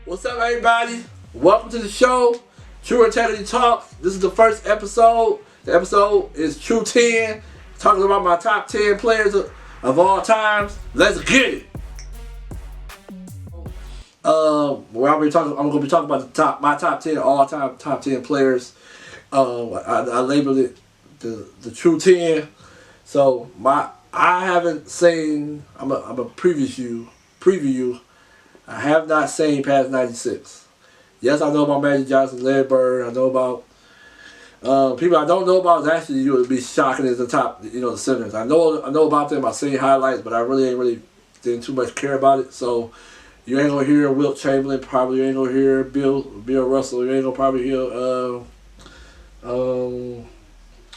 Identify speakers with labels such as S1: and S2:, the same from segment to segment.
S1: What's up, everybody? Welcome to the show, True Integrity Talk. This is the first episode. The episode is True 10, talking about my top 10 players of all times. Let's get it. I'm gonna be talking about my top 10 all-time top 10 players. I labeled it the True 10. So I haven't seen. I'm a preview you. I have not seen past 96. Yes, I know about Magic Johnson, Larry Bird. I know about people I don't know about. Is actually, you would be shocking as the top, the centers. I know about them. I've seen highlights, but I didn't too much care about it. So you ain't gonna hear Wilt Chamberlain. Probably you ain't gonna hear Bill Russell. You ain't gonna probably hear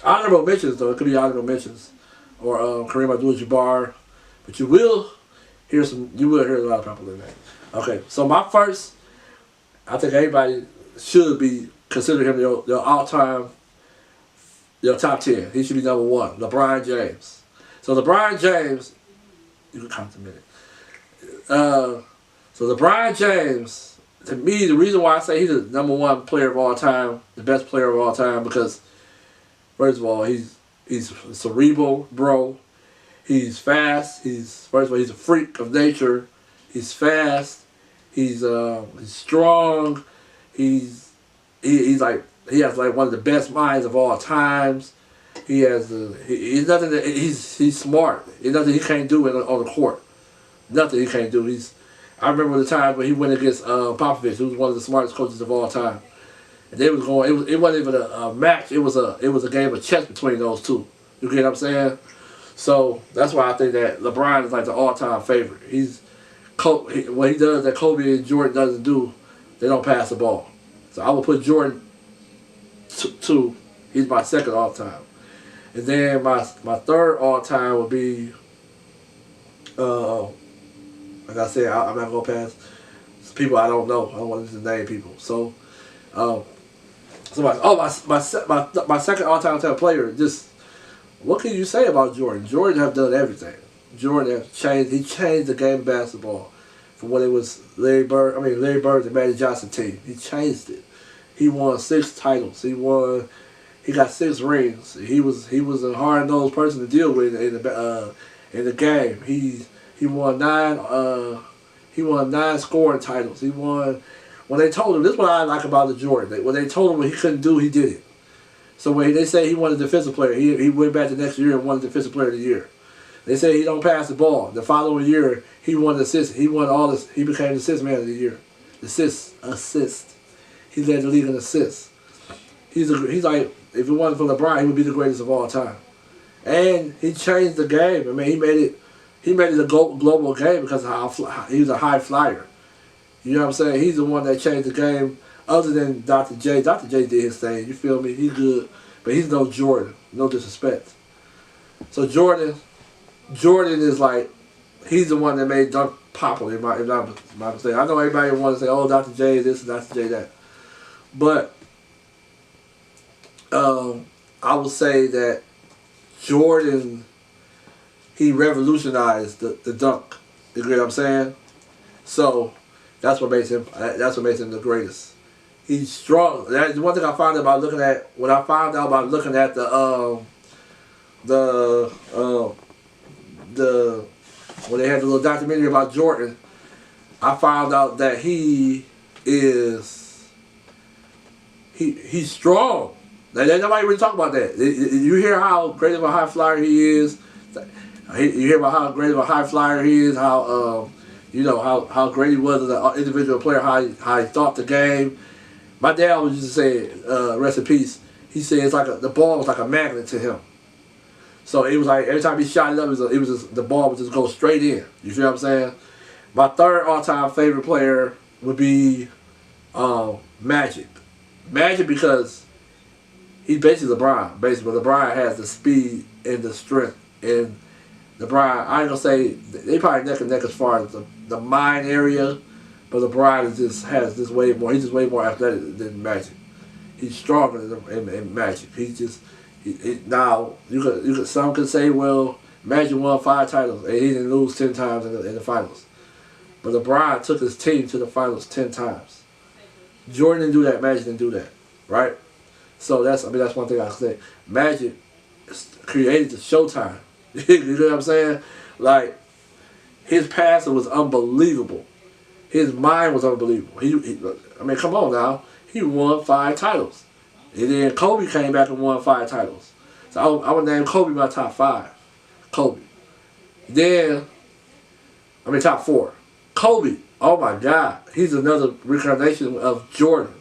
S1: honorable mentions though. It could be honorable mentions or Kareem Abdul-Jabbar, but you will hear a lot of popular names. Okay, so my first, I think everybody should be consider him your all-time, your top 10. He should be number 1, LeBron James. So LeBron James, you can count a minute. So LeBron James, to me, the reason why I say he's the number 1 player of all time, the best player of all time, because first of all, he's cerebral, bro. He's fast. He's a freak of nature. He's fast. He's strong. He has one of the best minds of all times. He's smart. There's nothing he can't do on the court. Nothing he can't do. I remember the time when he went against Popovich, who was one of the smartest coaches of all time. And they was going. It wasn't even a match. It was a game of chess between those two. You get what I'm saying? So that's why I think that LeBron is like the all-time favorite. What he does that Kobe and Jordan doesn't do, they don't pass the ball. So I would put Jordan 2. He's my second all-time. And then my third all-time would be, like I said, I'm not going to pass people I don't know. I don't want to name people. So, my second all-time player, just, what can you say about Jordan? Jordan have done everything. Jordan has changed. He changed the game of basketball from when it was Larry Bird and Magic Johnson team. He changed it. He won 6 titles. He got 6 rings. He was a hard-nosed person to deal with in the game. He won 9. He won 9 scoring titles. He won. When they told him, this is what I like about the Jordan. When they told him what he couldn't do, he did it. So when they say he won a defensive player, he went back the next year and won the defensive player of the year. They say he don't pass the ball. The following year, he won the assist. He won all this. He became the assist man of the year. Assist. He led the league in assists. He's like, if it wasn't for LeBron, he would be the greatest of all time. And he changed the game. I mean, he made it a global game because of how he was a high flyer. You know what I'm saying? He's the one that changed the game. Other than Dr. J. Dr. J did his thing. You feel me? He's good, but he's no Jordan. No disrespect. So Jordan is like, he's the one that made dunk popular, if not my mistake. I know everybody wants to say, oh, Dr. J this and Dr. J that. But I would say that Jordan, he revolutionized the dunk. You get what I'm saying? So that's what makes him the greatest. He's strong. That's one thing I found out about looking at when they had the little documentary about Jordan. I found out that he's strong. Nobody really talk about that. You hear how great of a high flyer he is. You hear about how great of a high flyer he is. How how great he was as an individual player. How he thought the game. My dad was just saying, rest in peace. He said it's like the ball was like a magnet to him. So it was like every time he shot it up, the ball would just go straight in. You feel what I'm saying? My third all-time favorite player would be Magic. Magic because he's basically LeBron. Basically, LeBron has the speed and the strength. And LeBron, I ain't gonna say they probably neck and neck as far as the mind area, but LeBron has way more. He's just way more athletic than Magic. He's stronger than Magic. Now some could say, well, Magic won 5 titles and he didn't lose 10 times in the finals. But LeBron took his team to the finals 10 times. Jordan didn't do that. Magic didn't do that. Right? So that's one thing I say. Magic created the Showtime. You know what I'm saying? Like, his passing was unbelievable. His mind was unbelievable. I mean, come on now. He won 5 titles. And then Kobe came back and won 5 titles. So I would name Kobe my top 5. Kobe. Then, top 4. Kobe. Oh my God. He's another reincarnation of Jordan.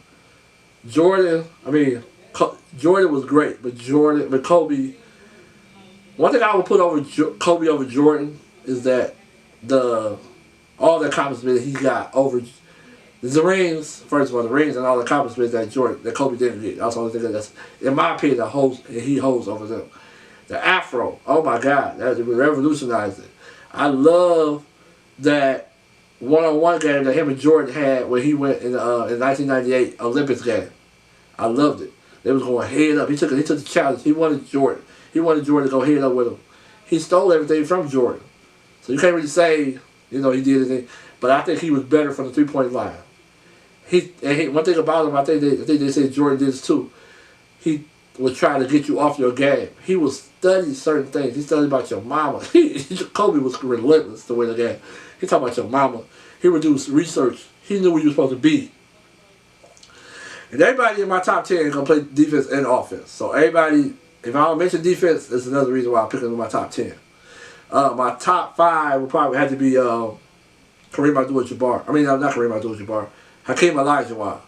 S1: Jordan was great, but Kobe. One thing I would put over Kobe over Jordan is that all the accomplishments he got over the rings. First of all, the rings and all the accomplishments that Kobe didn't get. That's the only thing that's, in my opinion, he holds over them. The Afro. Oh my God, that revolutionized it. I love that one-on-one game that him and Jordan had when he went in 1998 Olympics game. I loved it. They was going head up. He took the challenge. He wanted Jordan. He wanted Jordan to go head up with him. He stole everything from Jordan. So you can't really say, he did anything. But I think he was better from the 3-point line. One thing about him, I think they said Jordan did this too. He was trying to get you off your game. He was studying certain things. He studied about your mama. Kobe was relentless to win the game. He talked about your mama. He would do research. He knew where you were supposed to be. And everybody in my top 10 is going to play defense and offense. So everybody, if I don't mention defense, that's another reason why I'm picking my top 10. My top 5 would probably have to be Kareem Abdul-Jabbar. Not Kareem Abdul-Jabbar. Hakeem Olajuwon.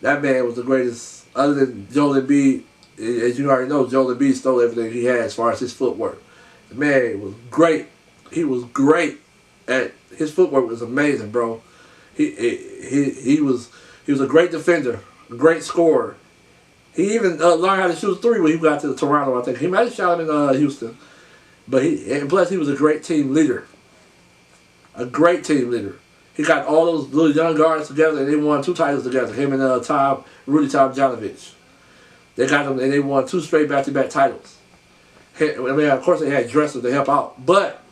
S1: That man was the greatest, other than Joel Embiid. As you already know, Joel Embiid stole everything he had as far as his footwork. The man was great. He was great at his footwork was amazing, bro. He was a great defender, a great scorer. He even learned how to shoot 3 when he got to Toronto. I think he might have shot him in Houston, but plus he was a great team leader. A great team leader. He got all those little young guards together and they won 2 titles together. Him and Rudy Tomjanovich. They got them and they won 2 straight back-to-back titles. Of course they had dressers to help out, but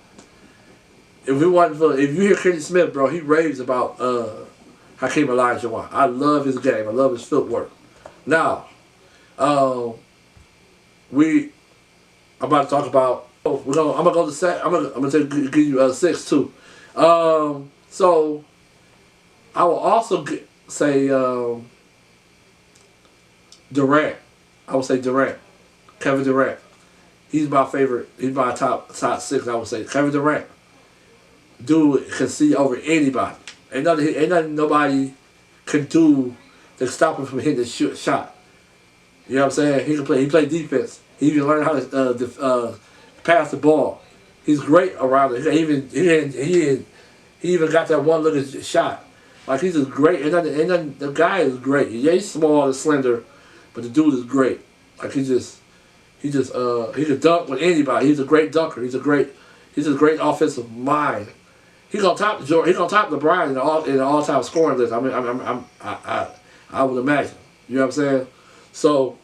S1: if you hear Kenny Smith, bro, he raves about Hakeem Olajuwon. I love his game. I love his footwork. Now, I'm about to talk about. I'm gonna go to set. I'm gonna give you 6 too. So I will also say Durant. I would say Durant, Kevin Durant. He's my favorite. He's my top 6. I would say Kevin Durant. Dude can see over anybody. Ain't nothing nobody can do to stop him from hitting the shot. You know what I'm saying? He played defense. He even learned how to pass the ball. He's great around it. He even got that one little shot. Like, he's just great. The guy is great. Yeah, he's small and slender, but the dude is great. Like, he can dunk with anybody. He's a great dunker. He's a great offensive mind. He's gonna top LeBron in the all-time scoring list. I would imagine. You know what I'm saying? So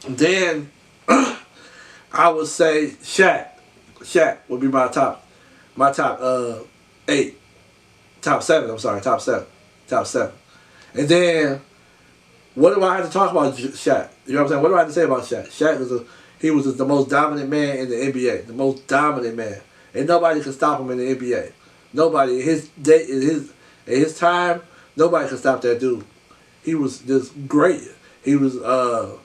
S1: then I would say Shaq. Shaq would be my top 8. Top 7, I'm sorry, top 7. And then, what do I have to talk about Shaq? You know what I'm saying? What do I have to say about Shaq? Shaq was the most dominant man in the NBA. The most dominant man. And nobody can stop him in the NBA. Nobody. In his time, nobody can stop that dude. He was just great. He got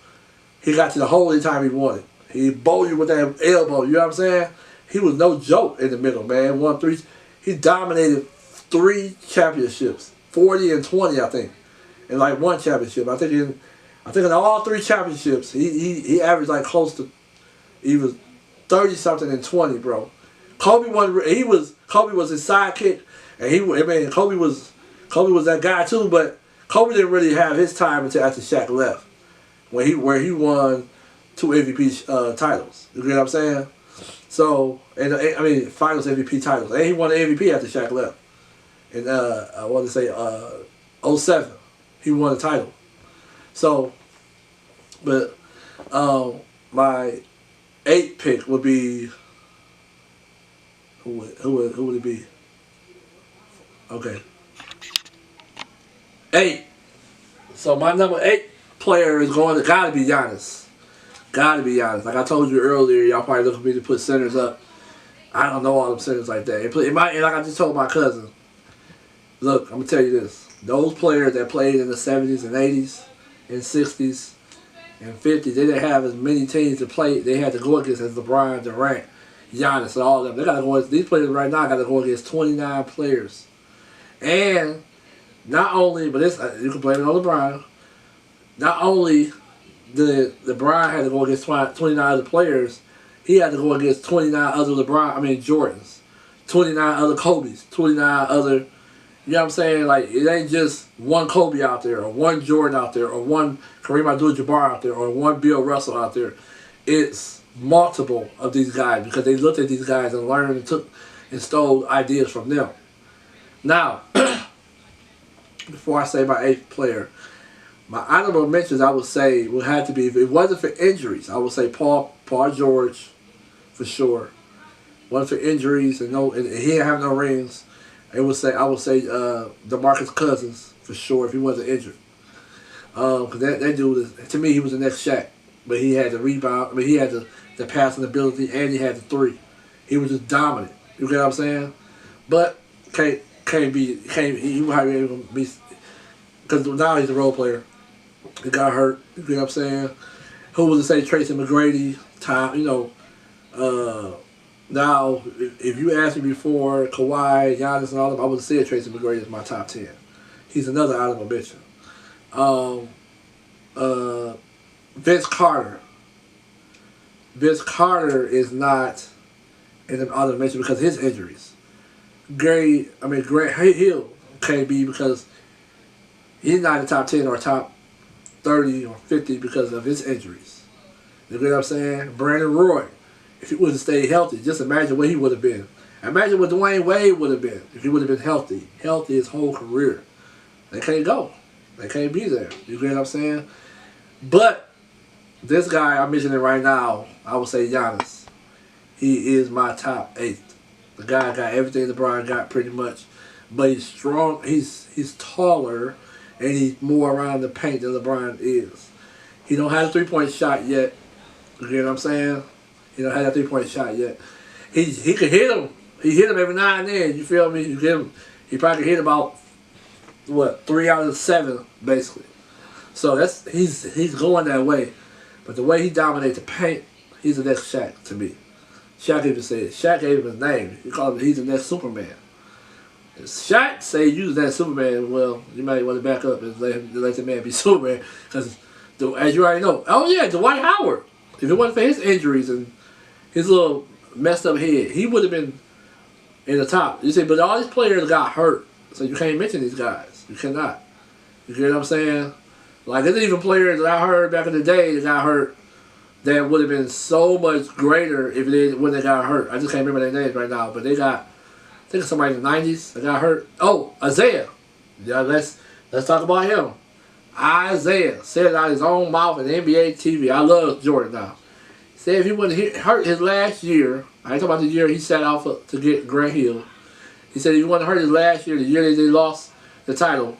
S1: to the hole anytime he wanted. He bowled you with that elbow. You know what I'm saying? He was no joke in the middle, man. He dominated 3 championships, 40 and 20, I think, and like 1 championship. I think in all 3 championships, he averaged like close to, he was 30 something and 20, bro. Kobe was his sidekick, and Kobe was that guy too. But Kobe didn't really have his time until after Shaq left, where he won 2 MVP titles. You know what I'm saying? So, finals MVP titles, and he won the MVP after Shaq left. And I want to say 07, he won the title. So, but my 8 pick would be who would it be? Okay. 8. So my number 8 player is gotta be Giannis. Gotta be Giannis. Like I told you earlier, y'all probably looking for me to put centers up. I don't know all them centers like that. And like I just told my cousin, look, I'm gonna tell you this. Those players that played in the 70s and 80s and 60s and 50s, they didn't have as many teams to play. They had to go against as LeBron, Durant, Giannis, and all of them. They gotta go. These players right now got to go against 29 players. And not only, but this you can blame it on LeBron. Not only did LeBron had to go against 29 other players, he had to go against 29 other Jordans, 29 other Kobe's, 29 other. You know what I'm saying? Like, it ain't just one Kobe out there, or one Jordan out there, or one Kareem Abdul-Jabbar out there, or one Bill Russell out there. It's multiple of these guys because they looked at these guys and learned and stole ideas from them. Now, before I say my 8th player, my honorable mentions I would say would have to be, if it wasn't for injuries, I would say Paul George for sure. Wasn't for injuries and he didn't have no rings. I would say DeMarcus Cousins for sure if he wasn't injured. Because that dude, to me, he was the next Shaq. But he had the rebound. I mean, he had the passing ability and he had the 3. He was just dominant. You get what I'm saying? But he might be able to be, because now he's a role player. He got hurt. You get what I'm saying? Who was to say Tracy McGrady? Now, if you asked me before Kawhi, Giannis, and all of them, I would have said Tracy McGrady is my top 10. He's another honorable mention. Vince Carter. Vince Carter is not in the honorable mention because of his injuries. Grant Hill can't be because he's not in the top 10 or top 30 or 50 because of his injuries. You get what I'm saying? Brandon Roy, if he would have stayed healthy, just imagine where he would have been. Imagine what Dwayne Wade would have been if he would have been healthy his whole career. They can't go. They can't be there. You get what I'm saying? But this guy I'm mentioning right now, I would say Giannis. He is my top 8. The guy got everything LeBron got pretty much. But he's strong. He's taller, and he's more around the paint than LeBron is. He don't have a 3-point shot yet. You get what I'm saying? He don't have that 3-point shot yet. He can hit him. He hit him every now and then. You feel me? You get him. He probably can hit about 3 out of 7 basically. So he's going that way. But the way he dominates the paint, he's the next Shaq to me. Shaq even said, Shaq gave him his name. He called him, he's the next Superman. If Shaq say you the next Superman, well, you might want to back up and let the man be Superman. Because, as you already know, Dwight Howard. If it wasn't for his injuries and his little messed up head, he would have been in the top. You say, but all these players got hurt. So you can't mention these guys. You cannot. You get what I'm saying? Like, there's even players that I heard back in the day that got hurt that would have been so much greater when they got hurt. I just can't remember their names right now, but they got, I think somebody in the 90s that got hurt. Oh, Isaiah. Yeah, let's talk about him. Isaiah said it out of his own mouth in NBA TV. I love Jordan now. He said if he wasn't hurt his last year, I ain't talking about the year he sat out to get Grant Hill. He said if he wasn't hurt his last year, the year that they lost the title,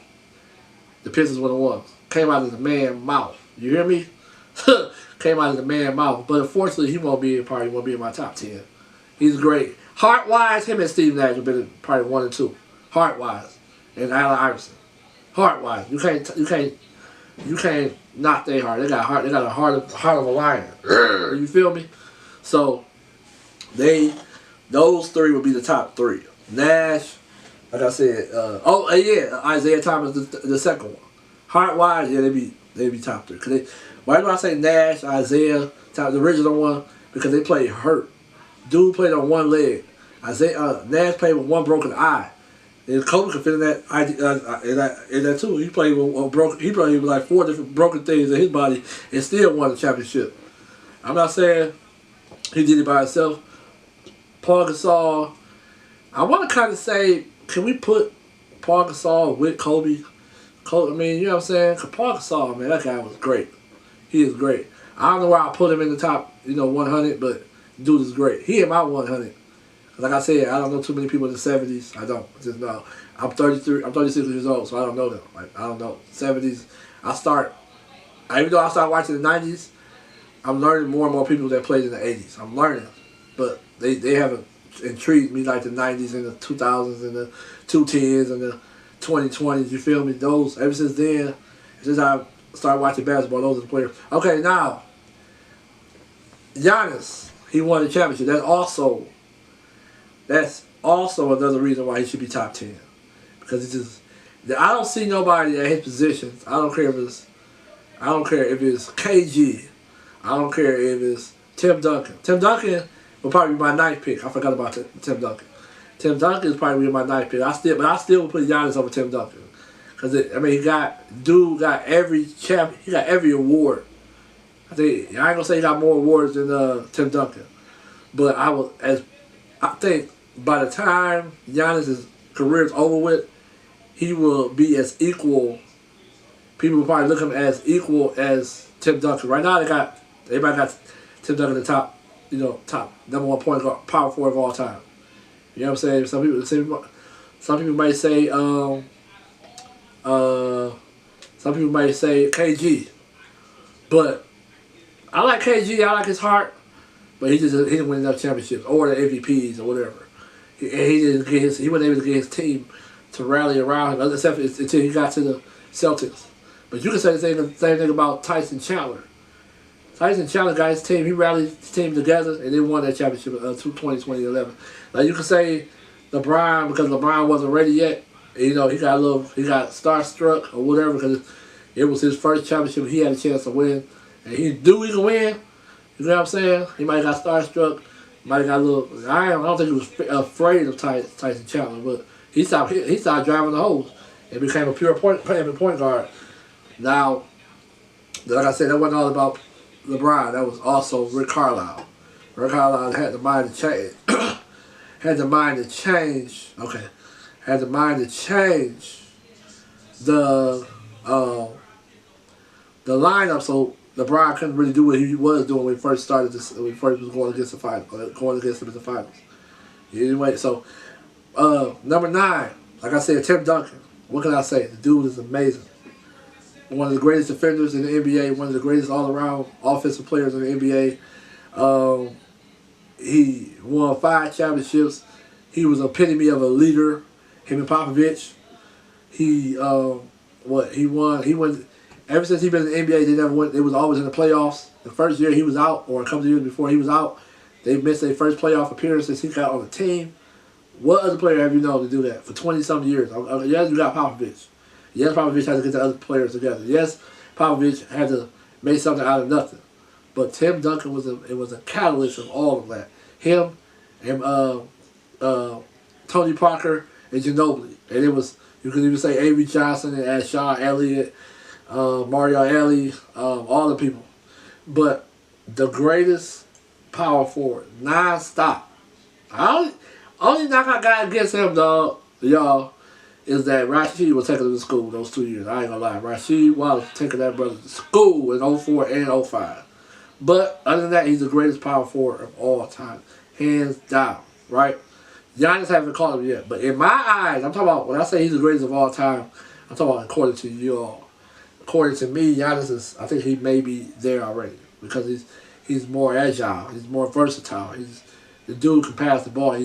S1: the Pistons would have won. Came out of the man's mouth. You hear me? Came out of the man's mouth. But unfortunately, he probably won't be in my top 10. He's great. Heart-wise, him and Steve Nash have been probably 1 and 2. Heart-wise. And Allen Iverson. Heart-wise. You can't knock their heart. They got a heart of a lion. You feel me? So those 3 would be the top 3. Nash, like I said, Isaiah Thomas the second one. Heart-wise, yeah, they be top 3. Why do I say Nash, Isaiah, the original one? Because they played hurt. Dude played on one leg. Nash played with one broken eye. And Kobe could fit in that too. He played with like 4 different broken things in his body and still won the championship. I'm not saying he did it by himself. Paul Gasol, I want to kind of say, can we put Paul Gasol with Kobe? I mean, you know what I'm saying? Because Paul Gasol, man, that guy was great. He is great. I don't know where I put him in the top, 100, but dude is great. He in my 100. Like I said, I don't know too many people in the 70s. I don't. Just know. I'm 33. I'm 36 years old, so I don't know them. Like I don't know 70s. Even though I started watching the 90s, I'm learning more and more people that played in the 80s. I'm learning, but they haven't intrigued me like the 90s and the 2000s and the 2010s and the 2020s. You feel me? Those ever since then, since I started watching basketball, those are the players. Okay, now Giannis, he won the championship. That's also another reason why he should be top 10. Because it's just, I don't see nobody at his positions. I don't care if it's KG. I don't care if it's Tim Duncan. Tim Duncan will probably be my ninth pick. I forgot about Tim Duncan. Tim Duncan is probably my ninth pick. But I still would put Giannis over Tim Duncan. Because he got every champion. He got every award. I ain't gonna say he got more awards than Tim Duncan, but I think by the time Giannis' career is over with, he will be as equal. People will probably look at him as equal as Tim Duncan. Right now, everybody got Tim Duncan the top number one point guard, power forward of all time. You know what I'm saying? Some people might say KG, but I like KG. I like his heart, but he didn't win enough championships or the MVPs or whatever. He wasn't able to get his team to rally around him, except until he got to the Celtics. But you can say the same thing about Tyson Chandler. Tyson Chandler got his team. He rallied his team together, and they won that championship in 2011. Like you can say LeBron, because LeBron wasn't ready yet. He got starstruck or whatever because it was his first championship. He had a chance to win. And he knew he could win. You know what I'm saying? He might have got starstruck. Might have got a little. I don't think he was afraid of Tyson Chandler, but he started driving the hose and became a pure point guard. Now, like I said, that wasn't all about LeBron. That was also Rick Carlisle. Rick Carlisle had the mind to change. Had the mind to change. Okay, had the mind to change the lineup so LeBron couldn't really do what he was doing when he first started this. When he first was going against them in the finals. Anyway, so number 9, like I said, Tim Duncan. What can I say? The dude is amazing. One of the greatest defenders in the NBA. One of the greatest all-around offensive players in the NBA. He won 5 championships. He was an epitome of a leader. Him and Popovich. He won. Ever since he's been in the NBA, they never went. They was always in the playoffs. The first year he was out, or a couple of years before he was out, they missed their first playoff appearance since he got on the team. What other player have you known to do that for 20-something years? Yes, you got Popovich. Yes, Popovich had to get the other players together. Yes, Popovich had to make something out of nothing. But Tim Duncan was a catalyst of all of that. Him and Tony Parker and Ginobili, and it was, you could even say Avery Johnson and Sean Elliott. Mario Elie, all the people. But the greatest power forward, non-stop. Only knock I got against him, dog, y'all, is that Rasheed was taking him to school those 2 years. I ain't gonna lie. Rasheed was taking that brother to school in 04 and 05. But other than that, he's the greatest power forward of all time. Hands down, right? Giannis haven't called him yet. But in my eyes, I'm talking about, when I say he's the greatest of all time, I'm talking about according to you all. According to me, Giannis I think he may be there already because he's more agile, he's more versatile. The dude can pass the ball.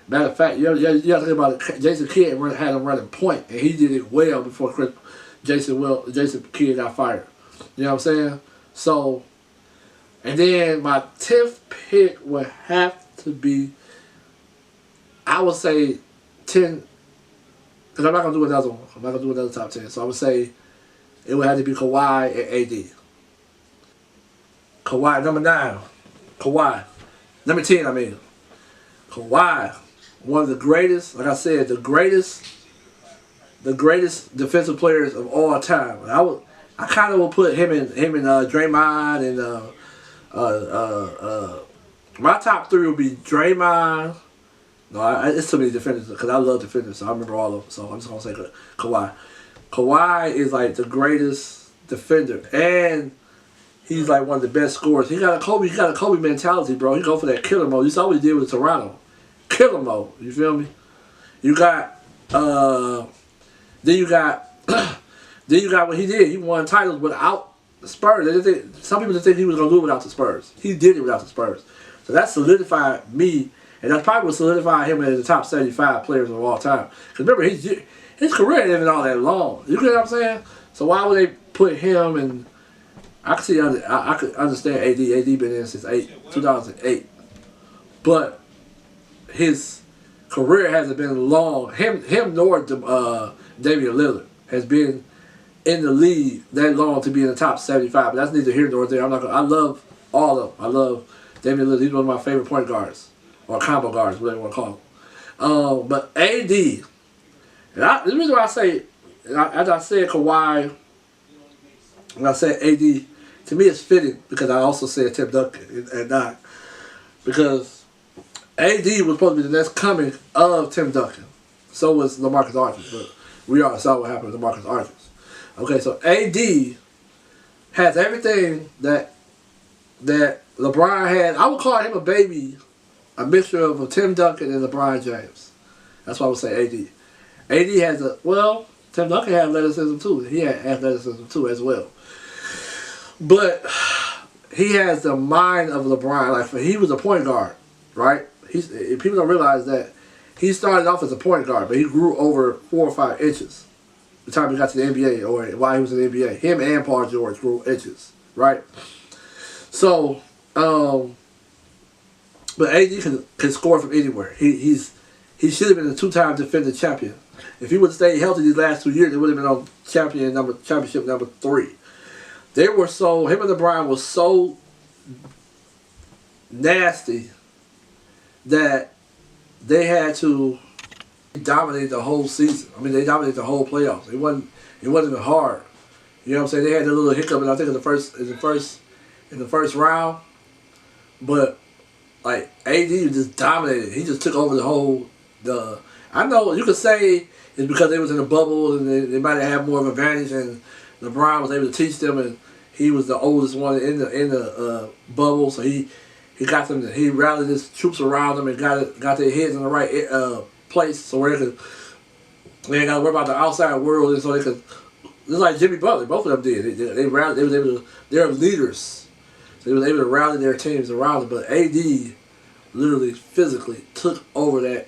S1: Matter of fact, you have to think about it. Jason Kidd had him running point, and he did it well before Jason Kidd got fired. You know what I'm saying? So, and then my 10th pick would have to be, I would say 10, because I'm not gonna do another one. I'm not gonna do another top 10. So I would say it would have to be Kawhi and AD. Kawhi, number 9. Kawhi. Number 10, I mean. Kawhi. One of the greatest, like I said, the greatest defensive players of all time. I kind of will put him and Draymond and my top 3 would be Draymond. No, it's too many defenders because I love defenders, so I remember all of them. So I'm just gonna say Kawhi. Kawhi is like the greatest defender, and he's like one of the best scorers. He got a Kobe mentality, bro. He go for that killer mode. That's all he did with Toronto. killer mode. You feel me? You got then you got then you got what he did. He won titles without the Spurs. Some people didn't think he was gonna do it without the Spurs. He did it without the Spurs. So that solidified me, and that's probably what solidified him as the top 75 players of all time. Because remember, his career isn't all that long. You get what I'm saying? So why would they put him in? I could understand AD. AD been in since 2008, but his career hasn't been long. Him nor Damian Lillard has been in the league that long to be in the top 75. But that's neither here nor there. I love all of them. I love Damian Lillard. He's one of my favorite point guards or combo guards, whatever you want to call them. But AD, the reason why I say, as I said Kawhi, when I said AD, to me it's fitting because I also said Tim Duncan at 9. Because AD was supposed to be the next coming of Tim Duncan. So was LaMarcus Aldridge, but we all saw what happened with LaMarcus Aldridge. Okay, so AD has everything that LeBron had. I would call him a baby, a mixture of Tim Duncan and LeBron James. That's why I would say AD. AD has Tim Duncan had athleticism too. He had athleticism too as well. But he has the mind of LeBron. Like, he was a point guard, right? People don't realize that he started off as a point guard, but he grew over 4 or 5 inches by the time he got to the NBA, or while he was in the NBA. Him and Paul George grew inches, right? So, but AD can score from anywhere. He should have been a 2-time defending champion. If he would have stayed healthy these last 2 years, they would have been on championship number 3. Him and LeBron was so nasty that they had to dominate the whole season. I mean, they dominated the whole playoffs. It wasn't even hard. You know what I'm saying? They had a little hiccup, and I think in the first round, but like AD just dominated. He just took over I know you could say it's because they was in a bubble and they might have had more of an advantage, and LeBron was able to teach them, and he was the oldest one in the bubble, so he got them. He rallied his troops around them and got their heads in the right place, so they ain't got to worry about the outside world, and so they could. Just like Jimmy Butler, both of them did. They rallied. They was able to. They're leaders, so they was able to rally their teams around them. But AD literally physically took over that.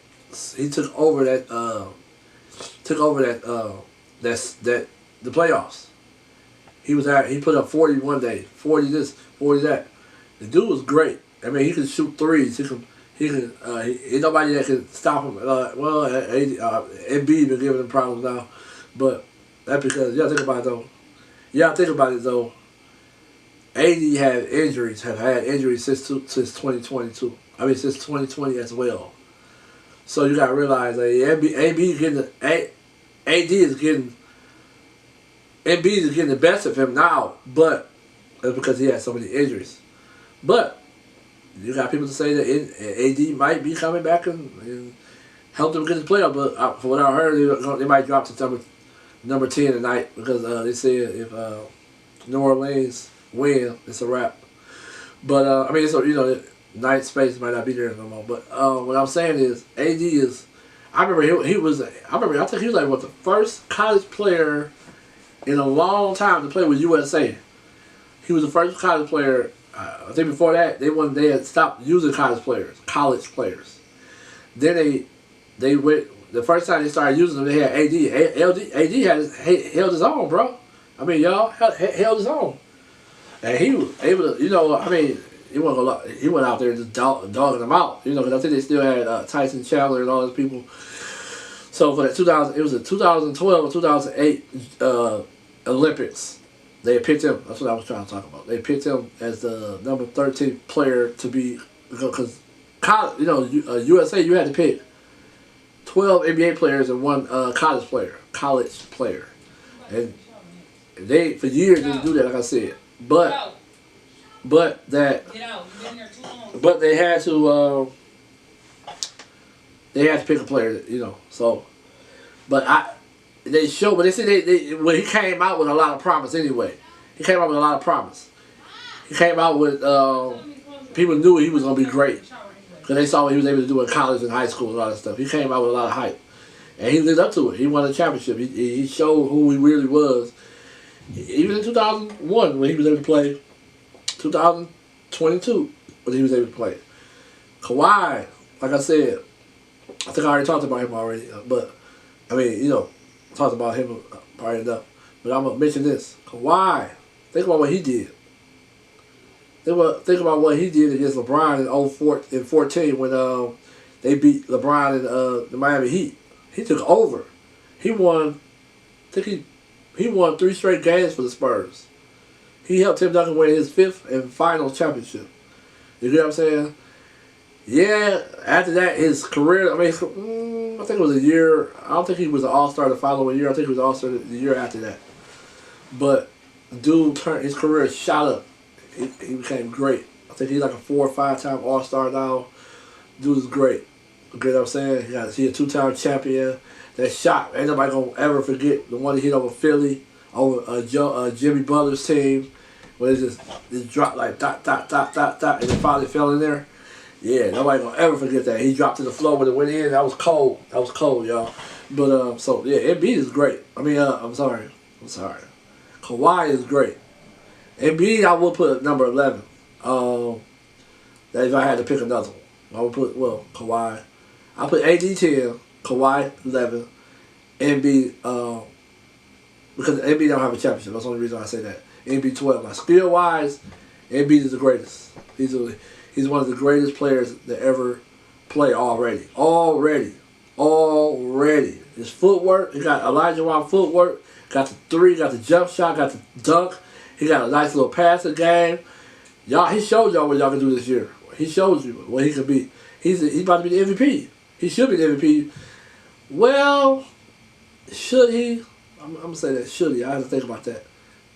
S1: He took over that. The playoffs. He put up 40 one day, 40 this, 40 that. The dude was great. I mean, he could shoot threes. Ain't nobody that can stop him. Embiid been giving him problems now, but that's because you gotta think about it though. AD have had injuries since 2022. I mean, since 2020 as well. So you gotta realize that Embiid is getting the best of him now, but that's because he has so many injuries. But you got people to say that AD might be coming back and help them get the playoff. But from what I heard, they might drop to number 10 tonight because they say if New Orleans win, it's a wrap. But I mean, night space might not be there no more. But what I'm saying is, AD is. I remember I think he was like the first college player in a long time to play with USA. He was the first college player. I think before that they had stopped using college players. Then they went the first time they started using them. They had AD held his own, bro. I mean, y'all held his own, and he was able to. I mean, he went out there and just dogging them out. Because I think they still had Tyson Chandler and all those people. So for it was the 2012 or 2008 Olympics. They picked him. That's what I was trying to talk about. They picked him as the number 13 player to be, because USA, you had to pick 12 NBA players and one college player, and they for years didn't do that. Like I said, but they had to pick a player. So, but they said when he came out with a lot of promise anyway. He came out with people knew he was going to be great. Because they saw what he was able to do in college and high school and all that stuff. He came out with a lot of hype. And he lived up to it. He won a championship. He showed who he really was. Even in 2001 when he was able to play. 2022 when he was able to play. Kawhi, like I said, I think I already talked about him already. But, I mean, talked about him probably enough. But I'm going to mention this. Kawhi, think about what he did. Think about what he did against LeBron in 14 when they beat LeBron in the Miami Heat. He took over. He won. I think he won 3 straight games for the Spurs. He helped Tim Duncan win his 5th and final championship. You get what I'm saying? Yeah. After that, his career. I mean, I think it was a year. I don't think he was an All-Star the following year. I think he was an All-Star the year after that. But dude turned his career shot up. He became great. I think he's like a 4 or 5 time All-Star now. Dude is great. You get what I'm saying? He's a 2-time champion. That shot, ain't nobody gonna ever forget the one he hit over Philly, over Jimmy Butler's team, where it just dropped like dot, dot, dot, dot, dot, and it finally fell in there. Yeah, nobody gonna ever forget that. He dropped to the floor when it went in. That was cold. That was cold, y'all. But, so, yeah, Embiid is great. I mean, I'm sorry. Kawhi is great. Embiid, I would put number 11. That if I had to pick another one. I would put, Kawhi. I put AD 10, Kawhi 11, Embiid, because Embiid don't have a championship. That's the only reason I say that. Embiid 12. Now, skill-wise, Embiid is the greatest. He's one of the greatest players that ever play already. His footwork, he got Elijah Wan footwork, got the 3, got the jump shot, got the dunk. He got a nice little passing game. He showed y'all what y'all can do this year. He showed you what he could be. He's about to be the MVP. He should be the MVP. Well, should he? I'm going to say that, should he? I have to think about that.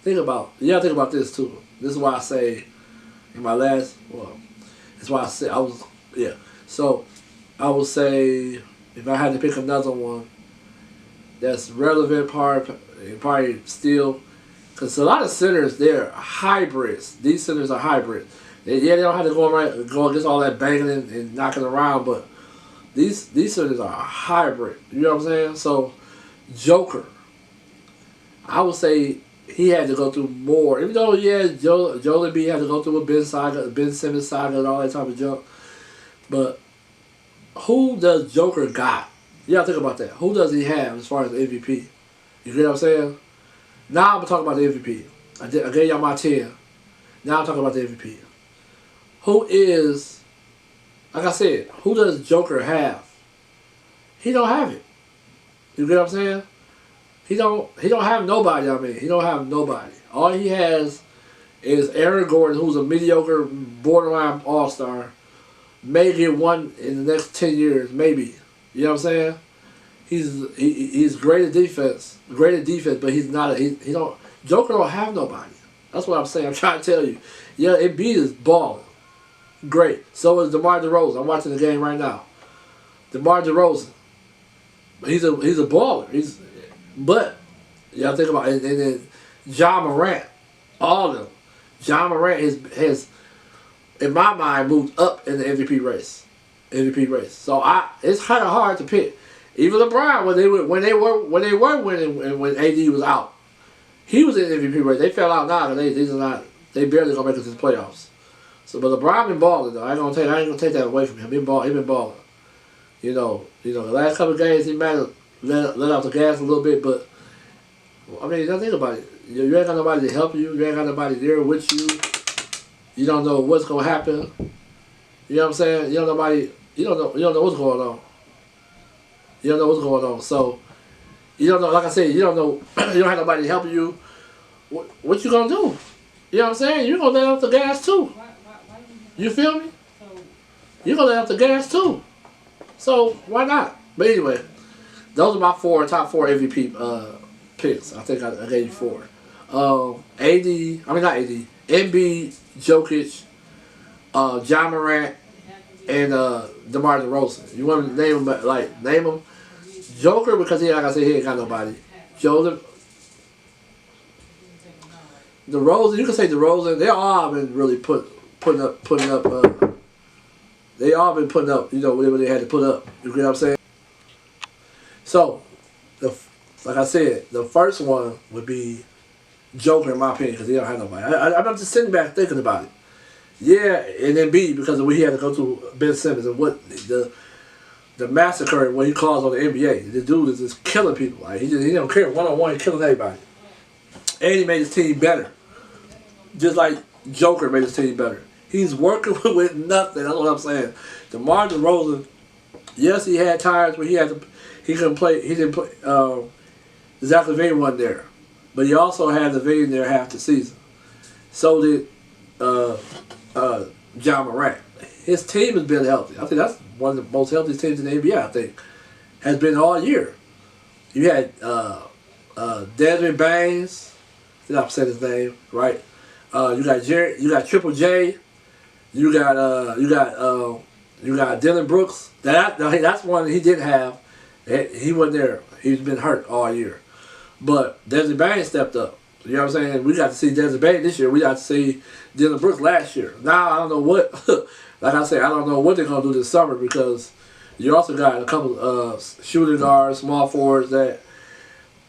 S1: You got to think about this too. This is why I say, in my last, that's why I said, So, I would say, if I had to pick another one that's relevant, probably still, because a lot of centers, they're hybrids. These centers are hybrids. They don't have to go against all that banging and knocking around, but these centers are hybrid. You know what I'm saying? So, Joker, I would say he had to go through more. Even though, Joel Embiid had to go through a Ben Simmons saga and all that type of junk. But who does Joker got? You gotta think about that. Who does he have as far as the MVP? You get what I'm saying? Now I'm talking about the MVP. I gave y'all my 10. Now I'm talking about the MVP. Who is, like I said, who does Joker have? He don't have it. You get what I'm saying? He don't have nobody, He don't have nobody. All he has is Aaron Gordon, who's a mediocre, borderline all-star. May get one in the next 10 years, maybe. You know what I'm saying? He's great at defense, but he's not. Joker don't have nobody. That's what I'm saying. I'm trying to tell you. Yeah, Embiid is balling, great. So is DeMar DeRozan. I'm watching the game right now. DeMar DeRozan, he's a baller. But y'all think about it, and then Ja Morant, all of them. Ja Morant has in my mind moved up in the MVP race. So it's kind of hard to pick. Even LeBron, when they were winning and when AD was out, he was in the MVP race. They fell out now, and they barely gonna make it to the playoffs. So, but LeBron been balling though. I ain't gonna take that away from him. He been balling. The last couple of games he might have let out the gas a little bit, but I mean, don't think about it. You ain't got nobody to help you. You ain't got nobody there with you. You don't know what's gonna happen. You know what I'm saying? You don't know what's going on. You don't know what's going on. So, you don't know, like I said, you don't know, you don't have nobody to help you. What you gonna do? You know what I'm saying? You're gonna let off the gas too. You feel me? You're gonna let off the gas too. So, why not? But anyway, those are my top four MVP picks. I think I gave you 4. Embiid, Jokic, Ja Morant, and DeMar DeRozan. You want to name them? Joker, because like I said, he ain't got nobody. DeRozan, you can say DeRozan. They all been really putting up They all been putting up, whatever they had to put up. You get what I'm saying? So, like I said, the first one would be Joker, in my opinion, because he don't have nobody. I'm just sitting back thinking about it. Yeah, and then B, because of what he had to go through Ben Simmons and what the massacre and what he calls on the NBA. The dude is just killing people. Like he don't care. One-on-one, he's killing everybody. And he made his team better. Just like Joker made his team better. He's working with nothing. That's what I'm saying. DeMar DeRozan, yes, he had times where he couldn't play. He didn't play. Zach LaVine wasn't there, but he also had LaVine there half the season. So did John Morant. His team has been healthy. I think that's one of the most healthiest teams in the NBA. I think has been all year. You had Desmond Baines. Did I say his name right? You got Jared. You got Triple J. You got Dylan Brooks. That's one he didn't have. He wasn't there. He's been hurt all year. But Desmond Baines stepped up. You know what I'm saying? We got to see Desmond Baines this year. We got to see Dylan Brooks last year. Now I don't know what. Like I said, I don't know what they're gonna do this summer because you also got a couple shooting guards, small forwards that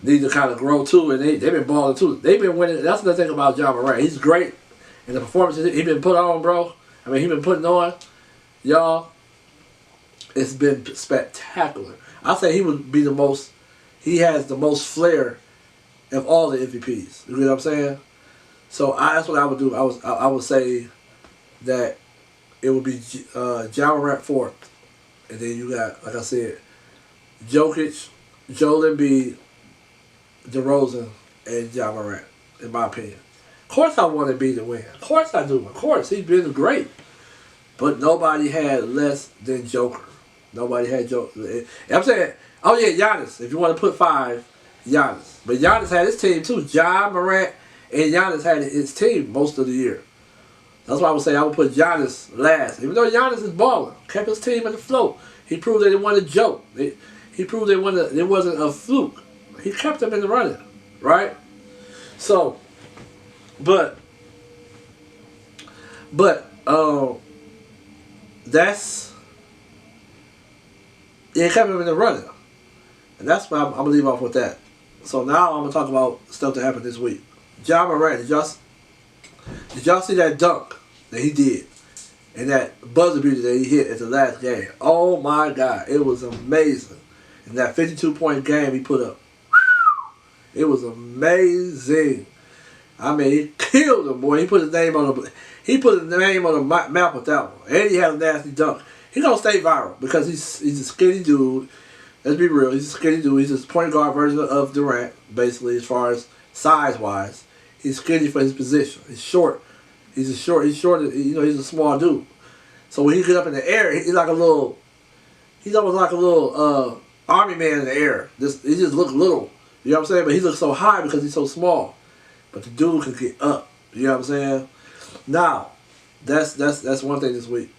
S1: need to kind of grow too, and they've been balling too. They've been winning. That's the thing about John Morant. He's great, and the performances he's been put on, bro. I mean, he's been putting on, y'all. It's been spectacular. I say he would be the most. He has the most flair of all the MVPs. You know what I'm saying? So that's what I would do. I would say that it would be John Morant fourth, and then you got, like I said, Jokic, Joel Embiid, DeRozan, and John Morant. In my opinion, of course I want Embiid to win. Of course I do. Of course he's been great, but nobody had less than Joker. Nobody had Joker. I'm saying, oh yeah, Giannis. If you want to put 5, Giannis. But Giannis had his team too. John Morant and Giannis had his team most of the year. That's why I would say I would put Giannis last. Even though Giannis is balling, kept his team in the float. He proved that it wasn't a joke. He proved it wasn't a fluke. He kept them in the running, right? So, but that's it. Kept him in the running, and that's why I'm gonna leave off with that. So now I'm gonna talk about stuff that happened this week. John Morant, did y'all see that dunk that he did and that buzzer beater that he hit at the last game? Oh my God, it was amazing. And that 52-point game he put up, it was amazing. I mean, he killed him, boy. He put his name on the map with that one, and he had a nasty dunk. He gonna stay viral because he's a skinny dude. Let's be real, he's a skinny dude. He's a point guard version of Durant, basically, as far as size wise. He's skinny for his position. He's short. He's short. He's a small dude. So when he get up in the air, he's almost like a little army man in the air. He just looks little. You know what I'm saying? But he looks so high because he's so small. But the dude can get up. You know what I'm saying? Now, that's one thing this week.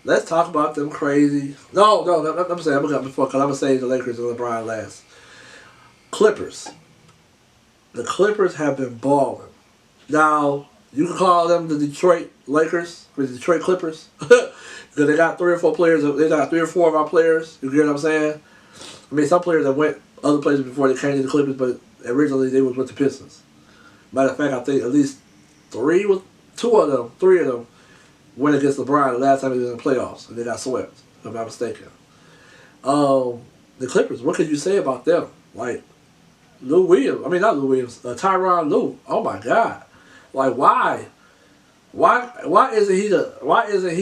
S1: Let's talk about them crazy. No, I'm saying I'm gonna say the Lakers and LeBron last. Clippers. The Clippers have been balling. Now, you can call them the Detroit Lakers, or the Detroit Clippers, because they got 3 or 4 players. They got 3 or 4 of our players. You get what I'm saying? I mean, some players that went other places before they came to the Clippers, but originally they was with the Pistons. Matter of fact, I think at least 3 of them went against LeBron the last time he was in the playoffs, and they got swept, if I'm not mistaken. The Clippers, what could you say about them? Like, Tyronn Lue. Oh my God! Like why isn't he